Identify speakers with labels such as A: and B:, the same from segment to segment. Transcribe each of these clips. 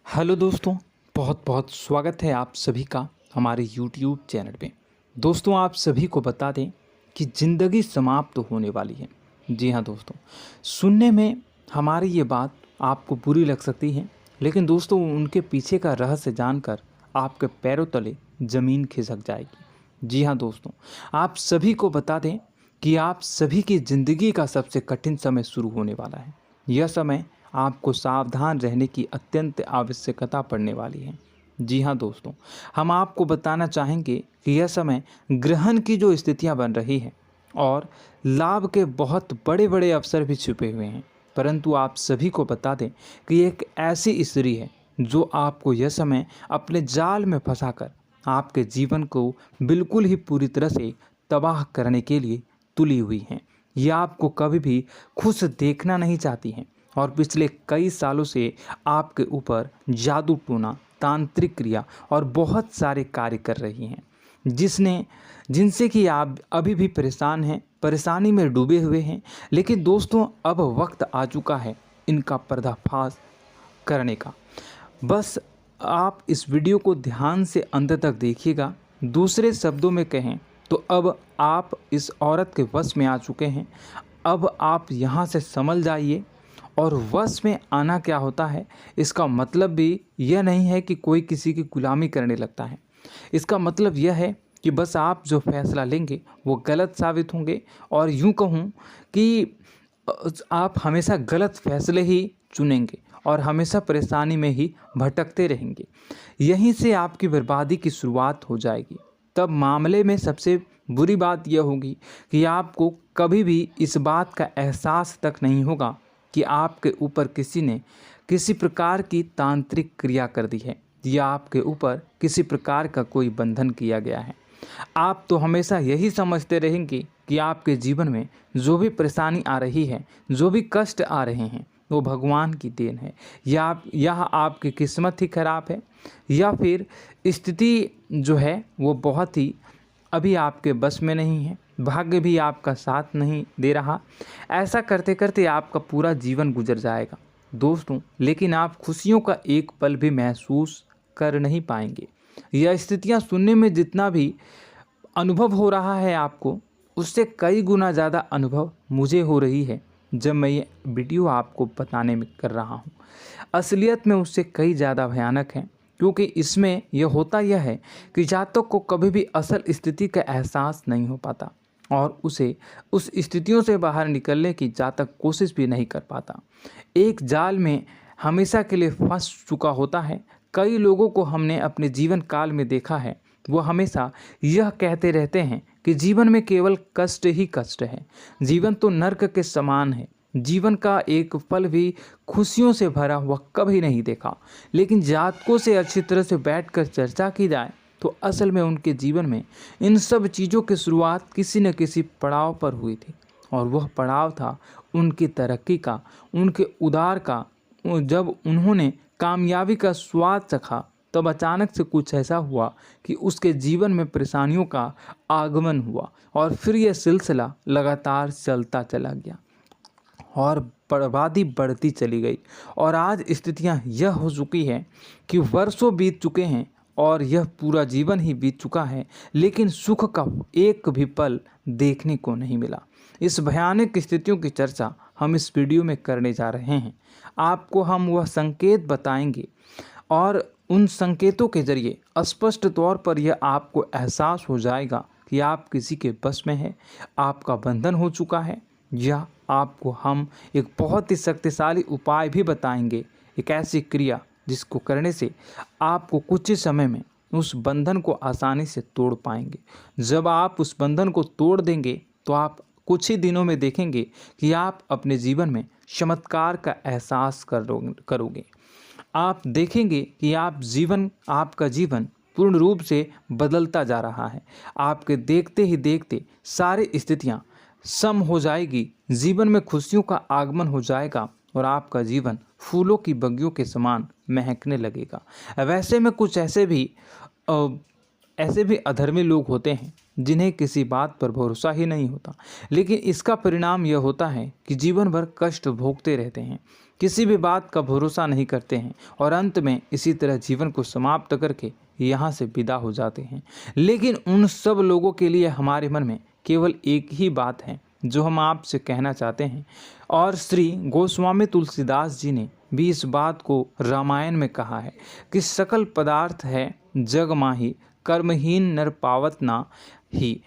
A: Hello दोस्तों, बहुत बहुत स्वागत है आप सभी का हमारे YouTube चैनल पे। दोस्तों, आप सभी को बता दें कि ज़िंदगी समाप्त होने वाली है। जी हाँ दोस्तों, सुनने में हमारी ये बात आपको बुरी लग सकती है, लेकिन दोस्तों उनके पीछे का रहस्य जानकर आपके पैरों तले ज़मीन खिसक जाएगी। जी हाँ दोस्तों, आप सभी को बता दें कि आप सभी की ज़िंदगी का सबसे कठिन समय शुरू होने वाला है। यह समय आपको सावधान रहने की अत्यंत आवश्यकता पड़ने वाली है। जी हाँ दोस्तों, हम आपको बताना चाहेंगे कि यह समय ग्रहण की जो स्थितियां बन रही है और लाभ के बहुत बड़े बड़े अवसर भी छुपे हुए हैं। परंतु आप सभी को बता दें कि एक ऐसी स्त्री है जो आपको यह समय अपने जाल में फंसाकर आपके जीवन को बिल्कुल ही पूरी तरह से तबाह करने के लिए तुली हुई हैं। यह आपको कभी भी खुश देखना नहीं चाहती हैं और पिछले कई सालों से आपके ऊपर जादू टोना, तांत्रिक क्रिया और बहुत सारे कार्य कर रही हैं, जिनसे कि आप अभी भी परेशान हैं, परेशानी में डूबे हुए हैं। लेकिन दोस्तों, अब वक्त आ चुका है इनका पर्दाफाश करने का। बस आप इस वीडियो को ध्यान से अंत तक देखिएगा। दूसरे शब्दों में कहें तो अब आप इस औरत के वश में आ चुके हैं। अब आप यहाँ से संभल जाइए। और वश में आना क्या होता है, इसका मतलब भी यह नहीं है कि कोई किसी की गुलामी करने लगता है। इसका मतलब यह है कि बस आप जो फैसला लेंगे वो गलत साबित होंगे, और यूँ कहूँ कि आप हमेशा गलत फैसले ही चुनेंगे और हमेशा परेशानी में ही भटकते रहेंगे। यहीं से आपकी बर्बादी की शुरुआत हो जाएगी। तब मामले में सबसे बुरी बात यह होगी कि आपको कभी भी इस बात का एहसास तक नहीं होगा कि आपके ऊपर किसी ने किसी प्रकार की तांत्रिक क्रिया कर दी है या आपके ऊपर किसी प्रकार का कोई बंधन किया गया है। आप तो हमेशा यही समझते रहेंगे कि आपके जीवन में जो भी परेशानी आ रही है, जो भी कष्ट आ रहे हैं, वो भगवान की देन है, या आपकी किस्मत ही खराब है, या फिर स्थिति जो है वो बहुत ही अभी आपके बस में नहीं है, भाग्य भी आपका साथ नहीं दे रहा। ऐसा करते करते आपका पूरा जीवन गुजर जाएगा दोस्तों, लेकिन आप खुशियों का एक पल भी महसूस कर नहीं पाएंगे। यह स्थितियां सुनने में जितना भी अनुभव हो रहा है आपको, उससे कई गुना ज़्यादा अनुभव मुझे हो रही है जब मैं ये वीडियो आपको बताने में कर रहा हूँ। असलियत में उससे कई ज़्यादा भयानक है, क्योंकि इसमें यह होता यह है कि जातक को कभी भी असल स्थिति का एहसास नहीं हो पाता और उसे उस स्थितियों से बाहर निकलने की जातक कोशिश भी नहीं कर पाता। एक जाल में हमेशा के लिए फंस चुका होता है। कई लोगों को हमने अपने जीवन काल में देखा है, वो हमेशा यह कहते रहते हैं कि जीवन में केवल कष्ट ही कष्ट है, जीवन तो नर्क के समान है, जीवन का एक पल भी खुशियों से भरा हुआ कभी नहीं देखा। लेकिन जातकों से अच्छी तरह से बैठकर चर्चा की जाए तो असल में उनके जीवन में इन सब चीज़ों की शुरुआत किसी न किसी पड़ाव पर हुई थी, और वह पड़ाव था उनकी तरक्की का, उनके उदार का। जब उन्होंने कामयाबी का स्वाद चखा, तब अचानक से कुछ ऐसा हुआ कि उसके जीवन में परेशानियों का आगमन हुआ, और फिर यह सिलसिला लगातार चलता चला गया और बर्बादी बढ़ती चली गई। और आज स्थितियां यह हो चुकी है कि वर्षों बीत चुके हैं और यह पूरा जीवन ही बीत चुका है, लेकिन सुख का एक भी पल देखने को नहीं मिला। इस भयानक स्थितियों की चर्चा हम इस वीडियो में करने जा रहे हैं। आपको हम वह संकेत बताएंगे और उन संकेतों के जरिए स्पष्ट तौर पर यह आपको एहसास हो जाएगा कि आप किसी के बस में हैं, आपका बंधन हो चुका है, या आपको हम एक बहुत ही शक्तिशाली उपाय भी बताएंगे, एक ऐसी क्रिया जिसको करने से आपको कुछ ही समय में उस बंधन को आसानी से तोड़ पाएंगे। जब आप उस बंधन को तोड़ देंगे तो आप कुछ ही दिनों में देखेंगे कि आप अपने जीवन में चमत्कार का एहसास करोगे। आप देखेंगे कि आपका जीवन पूर्ण रूप से बदलता जा रहा है। आपके देखते ही देखते सारी स्थितियां सम हो जाएगी, जीवन में खुशियों का आगमन हो जाएगा और आपका जीवन फूलों की बगियों के समान महकने लगेगा। वैसे में कुछ ऐसे भी अधर्मी लोग होते हैं जिन्हें किसी बात पर भरोसा ही नहीं होता, लेकिन इसका परिणाम यह होता है कि जीवन भर कष्ट भोगते रहते हैं, किसी भी बात का भरोसा नहीं करते हैं और अंत में इसी तरह जीवन को समाप्त करके यहाँ से विदा हो जाते हैं। लेकिन उन सब लोगों के लिए हमारे मन में केवल एक ही बात है जो हम आपसे कहना चाहते हैं, और श्री गोस्वामी तुलसीदास जी ने भी इस बात को रामायण में कहा है कि सकल पदार्थ है जग माही, कर्महीन नर पावत ना ही।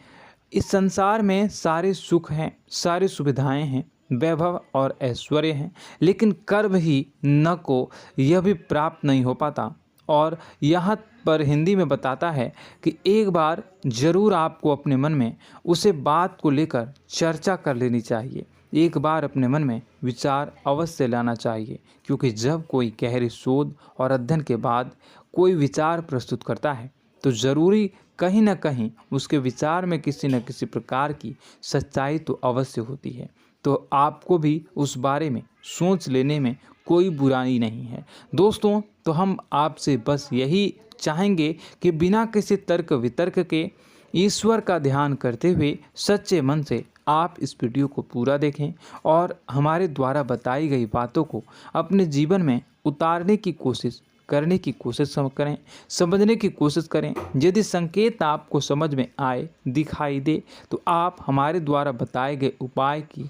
A: इस संसार में सारे सुख हैं, सारी सुविधाएं हैं, वैभव और ऐश्वर्य हैं, लेकिन कर्म ही न को यह भी प्राप्त नहीं हो पाता। और यहाँ पर हिंदी में बताता है कि एक बार जरूर आपको अपने मन में उसे बात को लेकर चर्चा कर लेनी चाहिए, एक बार अपने मन में विचार अवश्य लाना चाहिए, क्योंकि जब कोई गहरी शोध और अध्ययन के बाद कोई विचार प्रस्तुत करता है तो ज़रूरी कहीं ना कहीं उसके विचार में किसी न किसी प्रकार की सच्चाई तो अवश्य होती है। तो आपको भी उस बारे में सोच लेने में कोई बुराई नहीं है। दोस्तों, तो हम आपसे बस यही चाहेंगे कि बिना किसी तर्क वितर्क के ईश्वर का ध्यान करते हुए सच्चे मन से आप इस वीडियो को पूरा देखें और हमारे द्वारा बताई गई बातों को अपने जीवन में उतारने की कोशिश करने की कोशिश करें, समझने की कोशिश करें। यदि संकेत आपको समझ में आए, दिखाई दे, तो आप हमारे द्वारा बताए गए उपाय की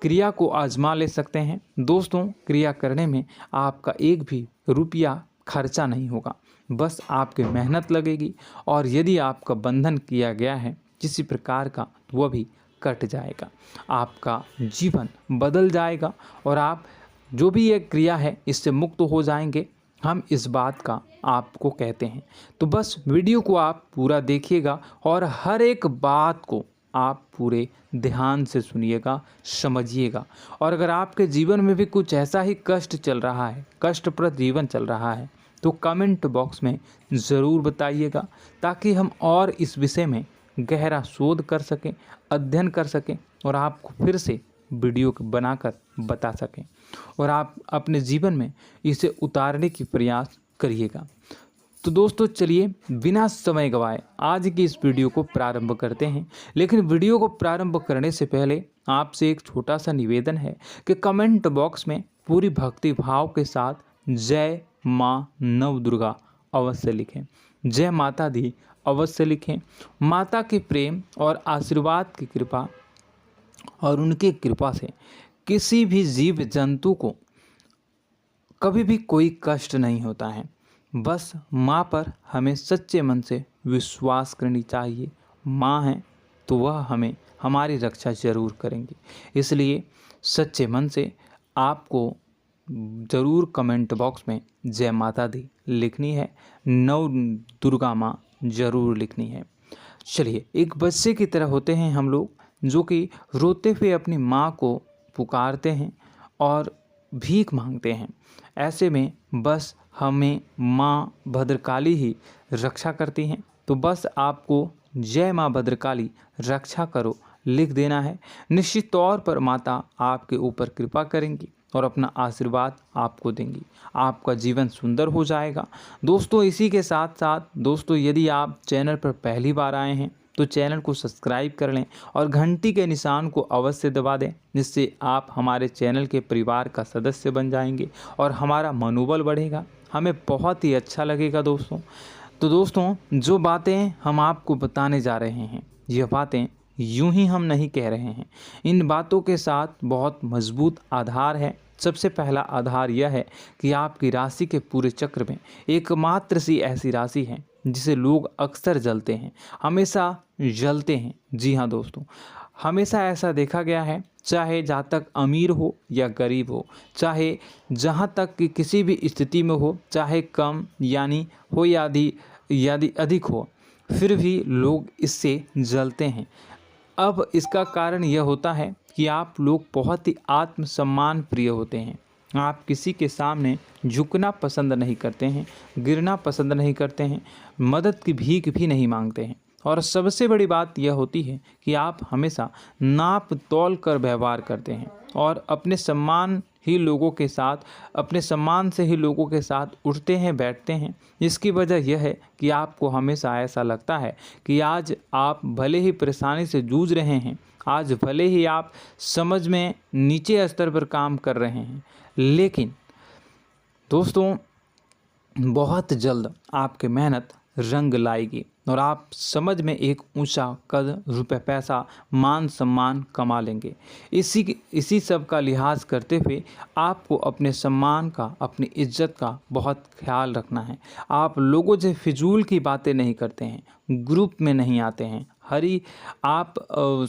A: क्रिया को आजमा ले सकते हैं। दोस्तों, क्रिया करने में आपका एक भी रुपया खर्चा नहीं होगा, बस आपकी मेहनत लगेगी, और यदि आपका बंधन किया गया है किसी प्रकार का तो वह भी कट जाएगा, आपका जीवन बदल जाएगा और आप जो भी ये क्रिया है इससे मुक्त हो जाएंगे। हम इस बात का आपको कहते हैं। तो बस वीडियो को आप पूरा देखिएगा और हर एक बात को आप पूरे ध्यान से सुनिएगा, समझिएगा। और अगर आपके जीवन में भी कुछ ऐसा ही कष्ट चल रहा है, कष्टप्रद जीवन चल रहा है, तो कमेंट बॉक्स में ज़रूर बताइएगा, ताकि हम और इस विषय में गहरा शोध कर सकें, अध्ययन कर सकें और आपको फिर से वीडियो बनाकर बता सकें और आप अपने जीवन में इसे उतारने की प्रयास करिएगा। तो दोस्तों, चलिए बिना समय गवाए आज की इस वीडियो को प्रारंभ करते हैं। लेकिन वीडियो को प्रारंभ करने से पहले आपसे एक छोटा सा निवेदन है कि कमेंट बॉक्स में पूरी भक्ति भाव के साथ जय माँ नव दुर्गा अवश्य लिखें, जय माता दी अवश्य लिखें। माता के प्रेम और आशीर्वाद की कृपा और उनकी कृपा से किसी भी जीव जंतु को कभी भी कोई कष्ट नहीं होता है। बस माँ पर हमें सच्चे मन से विश्वास करनी चाहिए। माँ है तो वह हमें हमारी रक्षा जरूर करेंगी। इसलिए सच्चे मन से आपको ज़रूर कमेंट बॉक्स में जय माता दी लिखनी है, नव दुर्गा माँ ज़रूर लिखनी है। चलिए, एक बच्चे की तरह होते हैं हम लोग, जो कि रोते हुए अपनी माँ को पुकारते हैं और भीख मांगते हैं। ऐसे में बस हमें माँ भद्रकाली ही रक्षा करती हैं। तो बस आपको जय माँ भद्रकाली रक्षा करो लिख देना है। निश्चित तौर पर माता आपके ऊपर कृपा करेंगी और अपना आशीर्वाद आपको देंगी, आपका जीवन सुंदर हो जाएगा। दोस्तों, इसी के साथ साथ दोस्तों, यदि आप चैनल पर पहली बार आए हैं तो चैनल को सब्सक्राइब कर लें और घंटी के निशान को अवश्य दबा दें, जिससे आप हमारे चैनल के परिवार का सदस्य बन जाएंगे और हमारा मनोबल बढ़ेगा, हमें बहुत ही अच्छा लगेगा दोस्तों। तो दोस्तों, जो बातें हम आपको बताने जा रहे हैं, यह बातें यूं ही हम नहीं कह रहे हैं। इन बातों के साथ बहुत मजबूत आधार है। सबसे पहला आधार यह है कि आपकी राशि के पूरे चक्र में एकमात्र सी ऐसी राशि है जिसे लोग अक्सर जलते हैं, हमेशा जलते हैं। जी हाँ दोस्तों, हमेशा ऐसा देखा गया है, चाहे जातक अमीर हो या गरीब हो, चाहे जहाँ तक कि किसी भी स्थिति में हो, चाहे कम यानी हो या अधिक हो, फिर भी लोग इससे जलते हैं। अब इसका कारण यह होता है कि आप लोग बहुत ही आत्मसम्मान प्रिय होते हैं। आप किसी के सामने झुकना पसंद नहीं करते हैं, गिरना पसंद नहीं करते हैं, मदद की भीख भी नहीं मांगते हैं। और सबसे बड़ी बात यह होती है कि आप हमेशा नाप तोल कर व्यवहार करते हैं और अपने सम्मान ही लोगों के साथ, अपने सम्मान से ही लोगों के साथ उठते हैं, बैठते हैं। इसकी वजह यह है कि आपको हमेशा ऐसा लगता है कि आज आप भले ही परेशानी से जूझ रहे हैं, आज भले ही आप समझ में नीचे स्तर पर काम कर रहे हैं, लेकिन दोस्तों बहुत जल्द आपकी मेहनत रंग लाएगी और आप समझ में एक ऊंचा कद, रुपए, पैसा, मान सम्मान कमा लेंगे। इसी सब का लिहाज करते हुए आपको अपने सम्मान का, अपनी इज्जत का बहुत ख्याल रखना है। आप लोगों से फिजूल की बातें नहीं करते हैं, ग्रुप में नहीं आते हैं, आप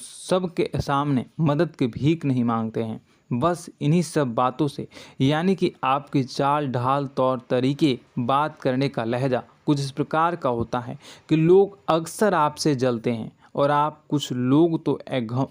A: सबके सामने मदद की भीख नहीं मांगते हैं। बस इन्हीं सब बातों से, यानी कि आपकी चाल ढाल, तौर तरीके, बात करने का लहजा कुछ इस प्रकार का होता है कि लोग अक्सर आपसे जलते हैं और कुछ लोग तो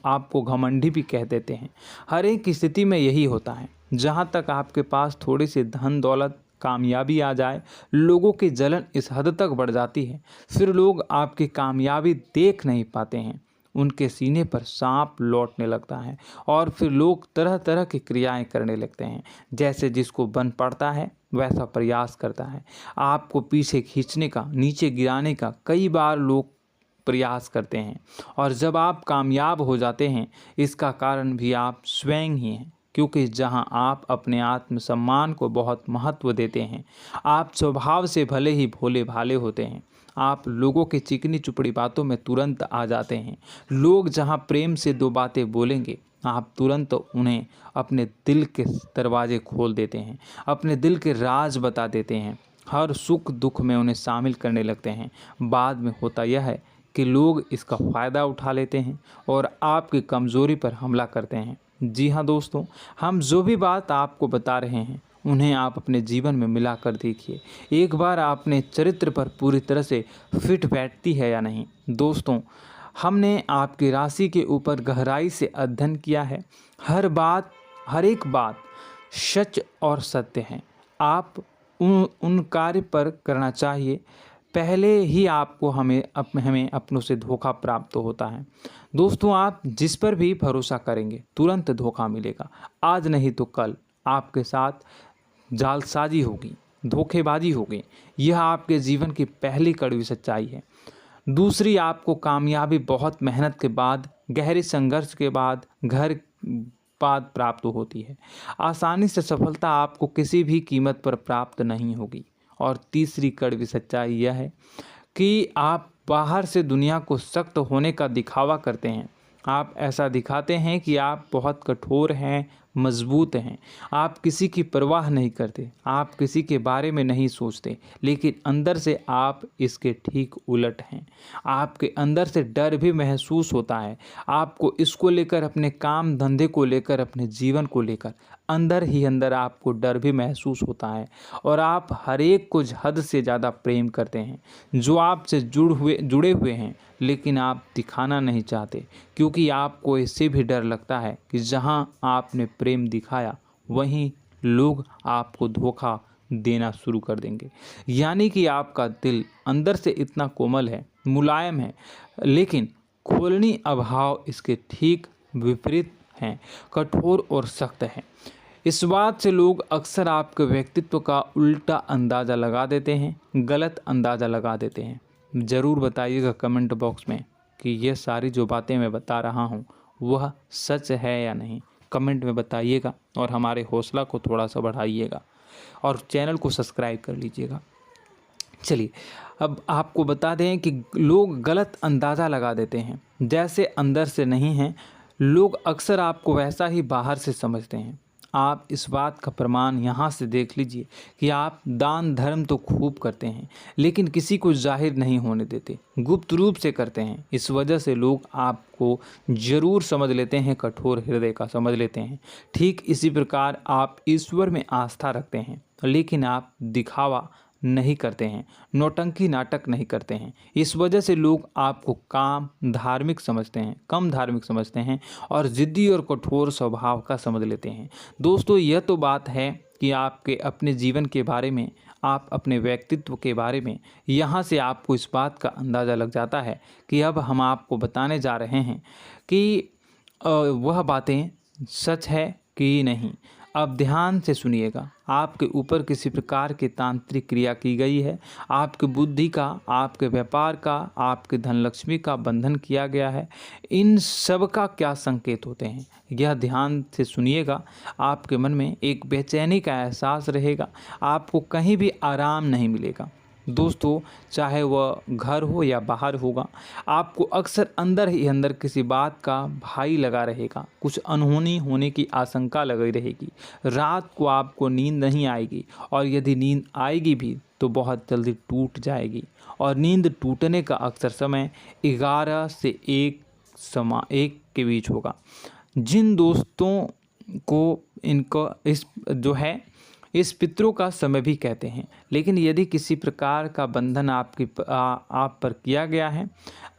A: आपको घमंडी भी कह देते हैं। हर एक स्थिति में यही होता है। जहाँ तक आपके पास थोड़ी सी धन दौलत, कामयाबी आ जाए, लोगों की जलन इस हद तक बढ़ जाती है, फिर लोग आपकी कामयाबी देख नहीं पाते हैं, उनके सीने पर सांप लौटने लगता है और फिर लोग तरह तरह की क्रियाएं करने लगते हैं। जैसे जिसको बन पड़ता है वैसा प्रयास करता है। आपको पीछे खींचने का, नीचे गिराने का कई बार लोग प्रयास करते हैं और जब आप कामयाब हो जाते हैं, इसका कारण भी आप स्वयं ही हैं। क्योंकि जहां आप अपने आत्मसम्मान को बहुत महत्व देते हैं, आप स्वभाव से भले ही भोले भाले होते हैं, आप लोगों की चिकनी चुपड़ी बातों में तुरंत आ जाते हैं। लोग जहां प्रेम से दो बातें बोलेंगे, आप तुरंत उन्हें अपने दिल के दरवाजे खोल देते हैं, अपने दिल के राज बता देते हैं, हर सुख दुख में उन्हें शामिल करने लगते हैं। बाद में होता यह है कि लोग इसका फ़ायदा उठा लेते हैं और आपकी कमज़ोरी पर हमला करते हैं। जी हाँ दोस्तों, हम जो भी बात आपको बता रहे हैं उन्हें आप अपने जीवन में मिलाकर देखिए। एक बार आपने चरित्र पर पूरी तरह से फिट बैठती है या नहीं। दोस्तों, हमने आपकी राशि के ऊपर गहराई से अध्ययन किया है। हर एक बात सच और सत्य है। आप उन कार्य पर करना चाहिए, पहले ही आपको हमें अपनों से धोखा प्राप्त होता है। दोस्तों, आप जिस पर भी भरोसा करेंगे तुरंत धोखा मिलेगा। आज नहीं तो कल आपके साथ जालसाजी होगी, धोखेबाजी होगी। यह आपके जीवन की पहली कड़वी सच्चाई है। दूसरी, आपको कामयाबी बहुत मेहनत के बाद, गहरे संघर्ष के बाद प्राप्त होती है। आसानी से सफलता आपको किसी भी कीमत पर प्राप्त नहीं होगी। और तीसरी कड़वी सच्चाई यह है कि आप बाहर से दुनिया को सख्त होने का दिखावा करते हैं। आप ऐसा दिखाते हैं कि आप बहुत कठोर हैं, मजबूत हैं, आप किसी की परवाह नहीं करते, आप किसी के बारे में नहीं सोचते, लेकिन अंदर से आप इसके ठीक उलट हैं। आपके अंदर से डर भी महसूस होता है। आपको इसको लेकर, अपने काम धंधे को लेकर, अपने जीवन को लेकर अंदर ही अंदर आपको डर भी महसूस होता है और आप हर एक को हद से ज़्यादा प्रेम करते हैं, जो आपसे जुड़े हुए हैं, लेकिन आप दिखाना नहीं चाहते, क्योंकि आपको इससे भी डर लगता है कि जहां आपने प्रेम दिखाया वहीं लोग आपको धोखा देना शुरू कर देंगे। यानी कि आपका दिल अंदर से इतना कोमल है, मुलायम है, लेकिन खोलनी अभाव इसके ठीक विपरीत हैं, कठोर और सख्त है। इस बात से लोग अक्सर आपके व्यक्तित्व का उल्टा अंदाज़ा लगा देते हैं, गलत अंदाज़ा लगा देते हैं। ज़रूर बताइएगा कमेंट बॉक्स में कि ये सारी जो बातें मैं बता रहा हूँ वह सच है या नहीं। कमेंट में बताइएगा और हमारे हौसला को थोड़ा सा बढ़ाइएगा और चैनल को सब्सक्राइब कर लीजिएगा। चलिए, अब आपको बता दें कि लोग गलत अंदाज़ा लगा देते हैं। जैसे अंदर से नहीं हैं, लोग अक्सर आपको वैसा ही बाहर से समझते हैं। आप इस बात का प्रमाण यहाँ से देख लीजिए कि आप दान धर्म तो खूब करते हैं, लेकिन किसी को जाहिर नहीं होने देते, गुप्त रूप से करते हैं। इस वजह से लोग आपको ज़रूर समझ लेते हैं, कठोर हृदय का समझ लेते हैं। ठीक इसी प्रकार आप ईश्वर में आस्था रखते हैं, लेकिन आप दिखावा नहीं करते हैं, नौटंकी नाटक नहीं करते हैं। इस वजह से लोग आपको कम धार्मिक समझते हैं और ज़िद्दी और कठोर स्वभाव का समझ लेते हैं। दोस्तों, यह तो बात है कि आपके अपने जीवन के बारे में, आप अपने व्यक्तित्व के बारे में, यहाँ से आपको इस बात का अंदाज़ा लग जाता है कि अब हम आपको बताने जा रहे हैं कि वह बातें सच है कि नहीं। अब ध्यान से सुनिएगा। आपके ऊपर किसी प्रकार की तांत्रिक क्रिया की गई है, आपकी बुद्धि का, आपके व्यापार का, आपके धन लक्ष्मी का बंधन किया गया है। इन सब का क्या संकेत होते हैं, यह ध्यान से सुनिएगा। आपके मन में एक बेचैनी का एहसास रहेगा, आपको कहीं भी आराम नहीं मिलेगा। दोस्तों, चाहे वह घर हो या बाहर होगा, आपको अक्सर अंदर ही अंदर किसी बात का भाई लगा रहेगा, कुछ अनहोनी होने की आशंका लगी रहेगी। रात को आपको नींद नहीं आएगी, और यदि नींद आएगी भी तो बहुत जल्दी टूट जाएगी। और नींद टूटने का अक्सर समय 11 से 1 के बीच होगा। जिन दोस्तों को इनको इस पितरों का समय भी कहते हैं। लेकिन यदि किसी प्रकार का बंधन आप पर किया गया है,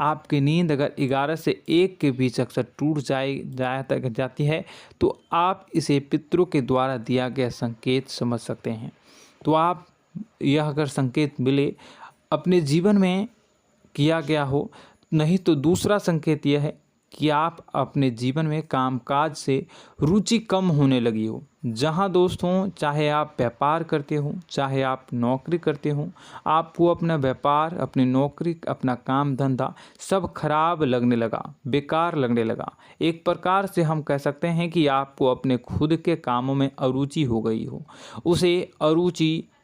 A: आपकी नींद अगर 11 से 1 के बीच अक्सर टूट जाती है, तो आप इसे पितरों के द्वारा दिया गया संकेत समझ सकते हैं। तो आप यह अगर संकेत मिले अपने जीवन में किया गया हो, नहीं तो दूसरा संकेत यह है कि आप अपने जीवन में कामकाज से रुचि कम होने लगी हो। जहां दोस्तों, चाहे आप व्यापार करते हो, चाहे आप नौकरी करते हो, आपको अपना व्यापार, अपनी नौकरी, अपना काम धंधा सब खराब लगने लगा, बेकार लगने लगा। एक प्रकार से हम कह सकते हैं कि आपको अपने खुद के कामों में अरुचि हो गई हो।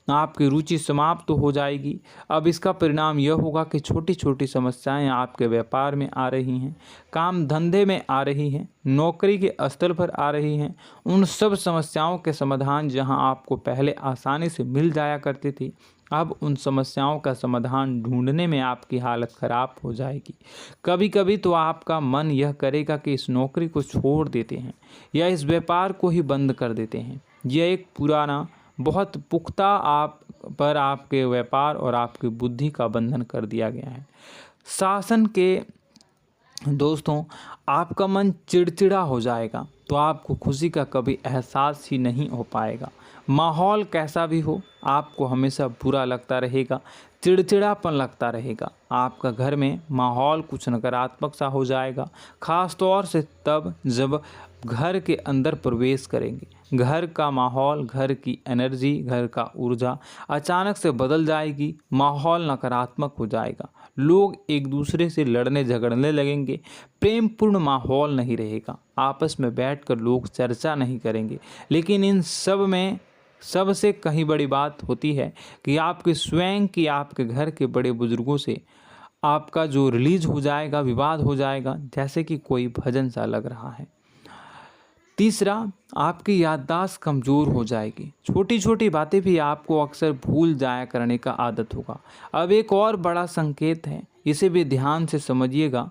A: आपकी रुचि समाप्त हो जाएगी। अब इसका परिणाम यह होगा कि छोटी छोटी समस्याएं आपके व्यापार में आ रही हैं, काम धंधे में आ रही हैं, नौकरी के स्तर पर आ रही हैं। उन सब समस्याओं के समाधान जहां आपको पहले आसानी से मिल जाया करती थी, अब उन समस्याओं का समाधान ढूंढने में आपकी हालत ख़राब हो जाएगी। कभी कभी तो आपका मन यह करेगा कि इस नौकरी को छोड़ देते हैं या इस व्यापार को ही बंद कर देते हैं। यह एक पुराना, बहुत पुख्ता आपके व्यापार और आपकी बुद्धि का बंधन कर दिया गया है। शासन के दोस्तों, आपका मन चिड़चिड़ा हो जाएगा, तो आपको खुशी का कभी एहसास ही नहीं हो पाएगा। माहौल कैसा भी हो, आपको हमेशा बुरा लगता रहेगा, चिड़चिड़ापन लगता रहेगा। आपका घर में माहौल कुछ नकारात्मक सा हो जाएगा, ख़ास तौर से तब जब घर के अंदर प्रवेश करेंगे। घर का माहौल, घर की एनर्जी, घर का ऊर्जा अचानक से बदल जाएगी, माहौल नकारात्मक हो जाएगा। लोग एक दूसरे से लड़ने झगड़ने लगेंगे, प्रेमपूर्ण माहौल नहीं रहेगा, आपस में बैठकर लोग चर्चा नहीं करेंगे। लेकिन इन सब में सबसे कहीं बड़ी बात होती है कि आपके घर के बड़े बुजुर्गों से आपका जो रिलीज हो जाएगा, विवाद हो जाएगा, जैसे कि कोई भजन सा लग रहा है। तीसरा, आपकी याददाश्त कमज़ोर हो जाएगी, छोटी छोटी बातें भी आपको अक्सर भूल जाया करने का आदत होगा। अब एक और बड़ा संकेत है, इसे भी ध्यान से समझिएगा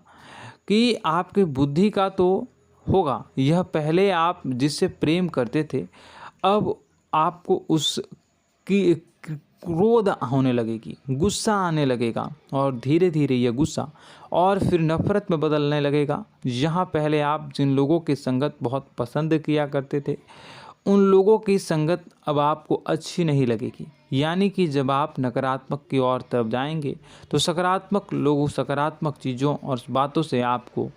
A: कि आपकी बुद्धि का तो होगा, यह पहले आप जिससे प्रेम करते थे, अब आपको उसकी क्रोध होने लगेगी, गुस्सा आने लगेगा, और धीरे धीरे यह गुस्सा और फिर नफरत में बदलने लगेगा। यहाँ पहले आप जिन लोगों की संगत बहुत पसंद किया करते थे, उन लोगों की संगत अब आपको अच्छी नहीं लगेगी। यानी कि जब आप नकारात्मक की ओर तरफ जाएंगे, तो सकारात्मक लोगों, सकारात्मक चीज़ों और बातों से आपको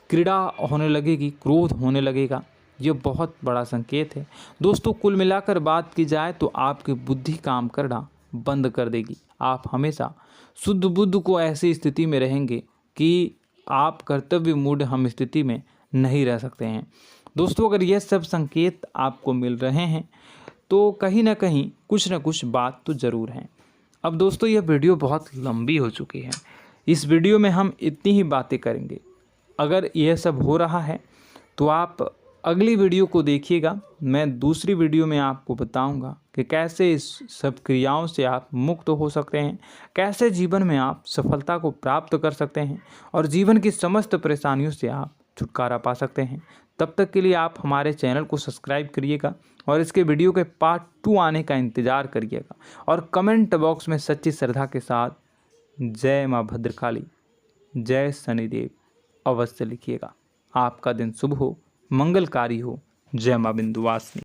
A: क्रीड़ा होने लगेगी, क्रोध होने लगेगा। ये बहुत बड़ा संकेत है दोस्तों। कुल मिलाकर बात की जाए तो आपकी बुद्धि काम करना बंद कर देगी। आप हमेशा शुद्ध बुद्ध को ऐसी स्थिति में रहेंगे कि आप कर्तव्य मूढ़ हम स्थिति में नहीं रह सकते हैं। दोस्तों, अगर यह सब संकेत आपको मिल रहे हैं तो कहीं ना कहीं कुछ ना कुछ बात तो ज़रूर है। अब दोस्तों, यह वीडियो बहुत लंबी हो चुकी है, इस वीडियो में हम इतनी ही बातें करेंगे। अगर यह सब हो रहा है तो आप अगली वीडियो को देखिएगा। मैं दूसरी वीडियो में आपको बताऊंगा कि कैसे इस सब क्रियाओं से आप मुक्त हो सकते हैं, कैसे जीवन में आप सफलता को प्राप्त कर सकते हैं और जीवन की समस्त परेशानियों से आप छुटकारा पा सकते हैं। तब तक के लिए आप हमारे चैनल को सब्सक्राइब करिएगा और इसके वीडियो के पार्ट 2 आने का इंतज़ार करिएगा। और कमेंट बॉक्स में सच्ची श्रद्धा के साथ जय माँ भद्रकाली, जय शनिदेव अवश्य लिखिएगा। आपका दिन शुभ हो, मंगलकारी हो। जय माँ विंध्यवासिनी।